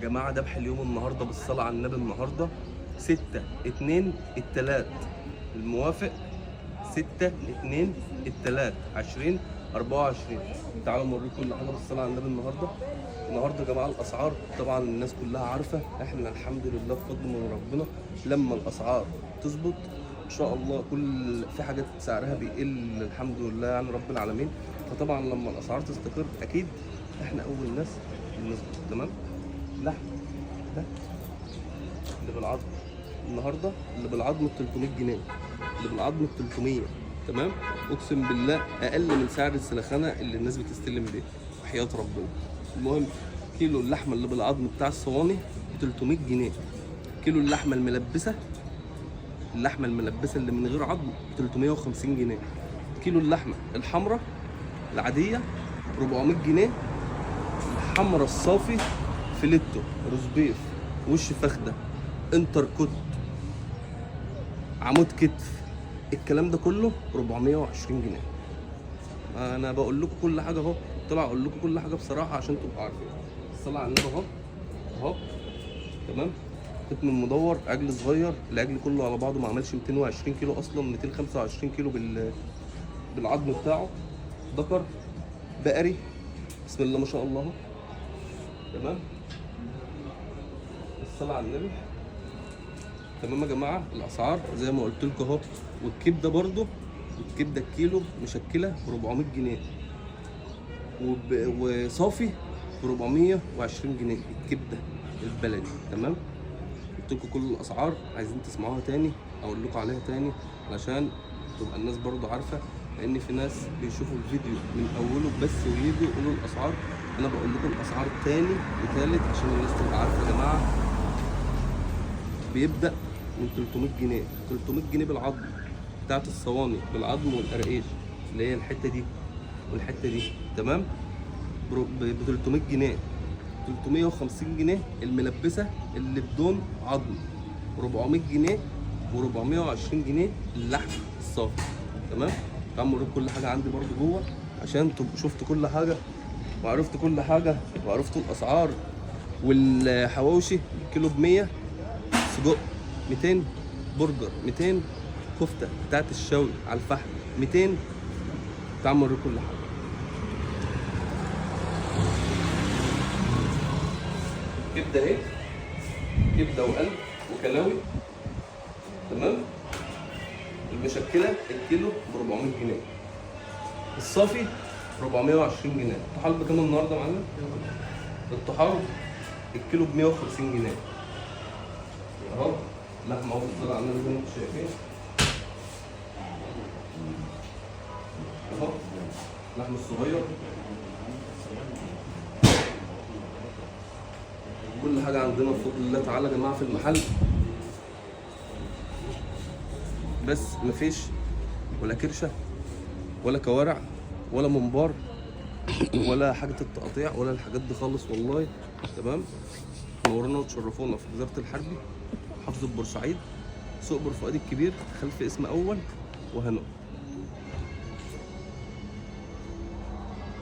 جماعه ذبح اليوم النهارده بالصلاه على النبي النهارده 6/2/التلات الموافق 6/2/2024. تعالوا نوريكم كل حاجه بالصلاه على النبي النهارده يا جماعه. الاسعار طبعا الناس كلها عارفه، احنا الحمد لله بفضل من ربنا لما الاسعار تظبط ان شاء الله في حاجات سعرها بيقل الحمد لله يعني رب العالمين. فطبعا لما الاسعار تستقر اكيد احنا اول ناس بنظبط. تمام. لحم ده اللي بالعظم النهارده اللي بالعظم ب 300 جنيه، اللي بالعظم ب 300. تمام. اقسم بالله اقل من سعر السلخانه اللي الناس بتستلم بيه وحياه ربنا. المهم كيلو اللحمه اللي بالعظم بتاع الصواني ب 300 جنيه. كيلو اللحمه الملبسه اللي من غير عظم ب 350 جنيه. كيلو اللحمه الحمراء العاديه 400 جنيه. الحمراء الصافي فيليتو روزبيف وش فخده انتركوت عمود كتف الكلام ده كله 420 جنيه. انا بقول لكم كل حاجه اهو، طلع اقول لكم كل حاجه بصراحه عشان تبقوا عارفين. الصلاه على النبي اهو. تمام. قطن مدور عجل صغير، العجل كله على بعضه ما عملش 220 كيلو اصلا، 225 كيلو بالعظم بتاعه. ذكر بقري بسم الله ما شاء الله. تمام. الصلاه على النبي. تمام يا جماعه. الاسعار زي ما قلت لكم اهو. والكبده برده، الكبده الكيلو مشكله ب 400 جنيه وصافي ب 420 جنيه الكبده البلدي. تمام. قلت لكم كل الاسعار، عايزين تسمعوها تاني اقول لكم عليها تاني علشان تبقى الناس برضو عارفه، لان في ناس بيشوفوا الفيديو من اوله بس ويجوا يقولوا الاسعار. انا بقول لكم الاسعار تاني وتالت عشان الناس تبقى عارفه. يا جماعه بيبدا من 300 جنيه 300 جنيه بالعظم بتاعت الصواني بالعظم والقراقيش اللي هي الحته دي والحته دي. تمام. ب 300 جنيه 350 جنيه الملبسه اللي بدون عظم 400 جنيه و420 جنيه اللحم الصافي. تمام. تعالوا اوريكم كل حاجه عندي برضو جوه عشان تبقوا شفتوا كل حاجه وعرفتوا كل حاجه وعرفتوا الاسعار. والحواوشي كيلو ب 100، سجق 200، برجر 200، كفته بتاعت الشوي على الفحم 200. تعالوا اوريكم كل حاجه. كبده اهي، كبده وقلب وكلاوي. تمام. المشكله الكيلو ب 400 جنيه، الصافي 420 جنيه. الطحال بكام النهارده يا معلم؟ الطحال الكيلو ب 150 جنيه اهو. لحمه اهو بالصلاه على النبي زي ما انتم شايفين اهو. اللحم الصغير كل حاجه عندنا بفضل الله تعالى يا جماعه في المحل. بس مفيش ولا كرشه ولا كوارع ولا منبار ولا حاجه التقطيع ولا الحاجات دي خالص والله. تمام. نورونا وتشرفونا في وزاره الحربي محافظه بورسعيد، سوق بورفؤاد الكبير خلف اسم اول وهنو.